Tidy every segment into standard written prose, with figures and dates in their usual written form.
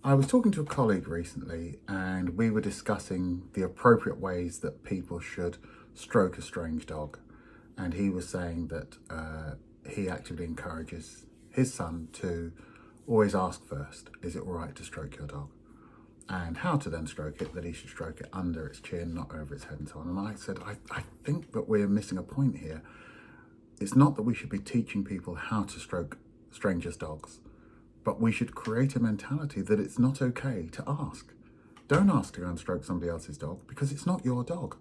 I was talking to a colleague recently and we were discussing the appropriate ways that people should stroke a strange dog. And he was saying that he actively encourages his son to always ask first, is it all right to stroke your dog? And how to then stroke it, that he should stroke it under its chin, not over its head and so on. And I said, I think that we're missing a point here. It's not that we should be teaching people how to stroke strangers' dogs, but we should create a mentality that it's not okay to ask. Don't ask to go and stroke somebody else's dog because it's not your dog.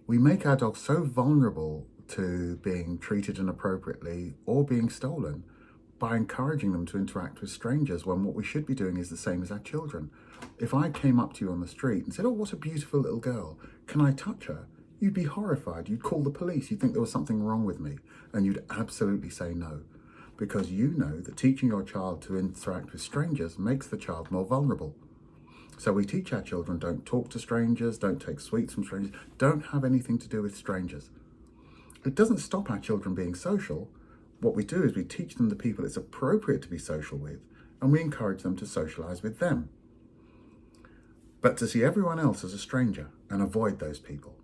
We make our dogs so vulnerable to being treated inappropriately or being stolen by encouraging them to interact with strangers when what we should be doing is the same as our children. If I came up to you on the street and said, oh, what a beautiful little girl, can I touch her? You'd be horrified. You'd call the police. You'd think there was something wrong with me. And you'd absolutely say no. Because you know that teaching your child to interact with strangers makes the child more vulnerable. So we teach our children, don't talk to strangers, don't take sweets from strangers, don't have anything to do with strangers. It doesn't stop our children being social. What we do is we teach them the people it's appropriate to be social with, and we encourage them to socialize with them. But to see everyone else as a stranger and avoid those people.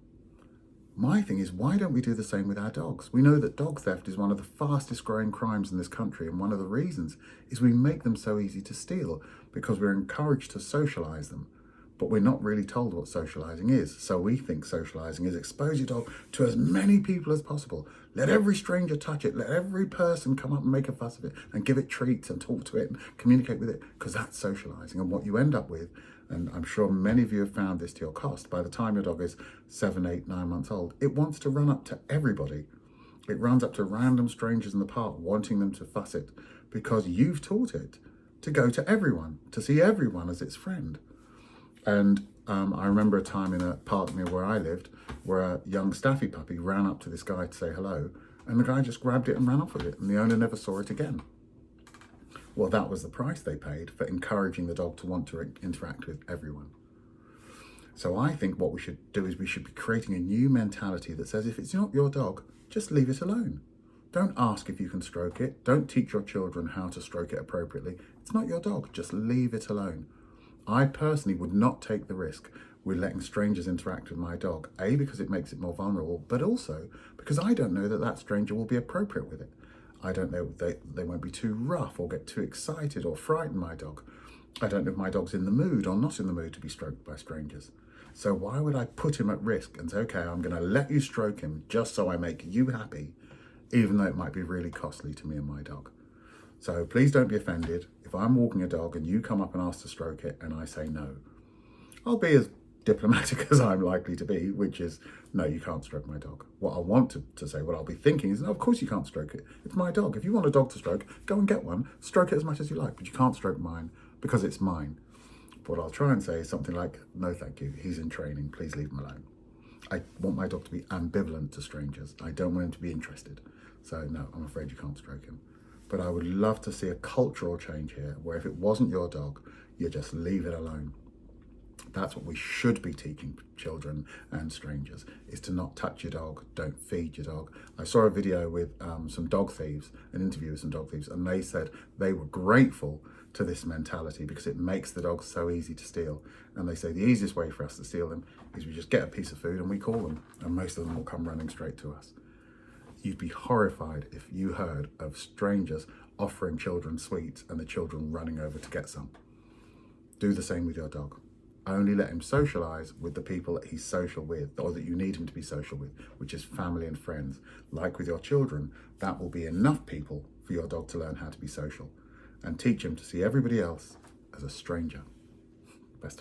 My thing is, why don't we do the same with our dogs? We know that dog theft is one of the fastest growing crimes in this country, and one of the reasons is we make them so easy to steal because we're encouraged to socialize them, but we're not really told what socializing is. So we think socializing is expose your dog to as many people as possible. Let every stranger touch it. Let every person come up and make a fuss of it and give it treats and talk to it and communicate with it, because that's socializing. And what you end up with, and I'm sure many of you have found this to your cost, by the time your dog is 7, 8, 9 months old, it wants to run up to everybody. It runs up to random strangers in the park, wanting them to fuss it, because you've taught it to go to everyone, to see everyone as its friend. And I remember a time in a park near where I lived, where a young Staffy puppy ran up to this guy to say hello, and the guy just grabbed it and ran off with it, and the owner never saw it again. Well, that was the price they paid for encouraging the dog to want to interact with everyone. So I think what we should do is we should be creating a new mentality that says, if it's not your dog, just leave it alone. Don't ask if you can stroke it. Don't teach your children how to stroke it appropriately. It's not your dog, just leave it alone. I personally would not take the risk with letting strangers interact with my dog, A, because it makes it more vulnerable, but also because I don't know that that stranger will be appropriate with it. I don't know, they won't be too rough or get too excited or frighten my dog. I don't know if my dog's in the mood or not in the mood to be stroked by strangers. So why would I put him at risk and say, okay, I'm going to let you stroke him just so I make you happy, even though it might be really costly to me and my dog. So please don't be offended if I'm walking a dog and you come up and ask to stroke it and I say no. I'll be as diplomatic as I'm likely to be, which is, no, you can't stroke my dog. What I want to say, what I'll be thinking is, no, of course you can't stroke it. It's my dog. If you want a dog to stroke, go and get one. Stroke it as much as you like, but you can't stroke mine because it's mine. What I'll try and say is something like, no, thank you. He's in training. Please leave him alone. I want my dog to be ambivalent to strangers. I don't want him to be interested. So no, I'm afraid you can't stroke him. But I would love to see a cultural change here where if it wasn't your dog, you just leave it alone. That's what we should be teaching children and strangers, is to not touch your dog, don't feed your dog. I saw a video with some dog thieves, an interview with some dog thieves, and they said they were grateful to this mentality because it makes the dogs so easy to steal. And they say the easiest way for us to steal them is we just get a piece of food and we call them, and most of them will come running straight to us. You'd be horrified if you heard of strangers offering children sweets and the children running over to get some. Do the same with your dog. Only let him socialize with the people that he's social with, or that you need him to be social with, which is family and friends. Like with your children, that will be enough people for your dog to learn how to be social, and teach him to see everybody else as a stranger. Best of luck.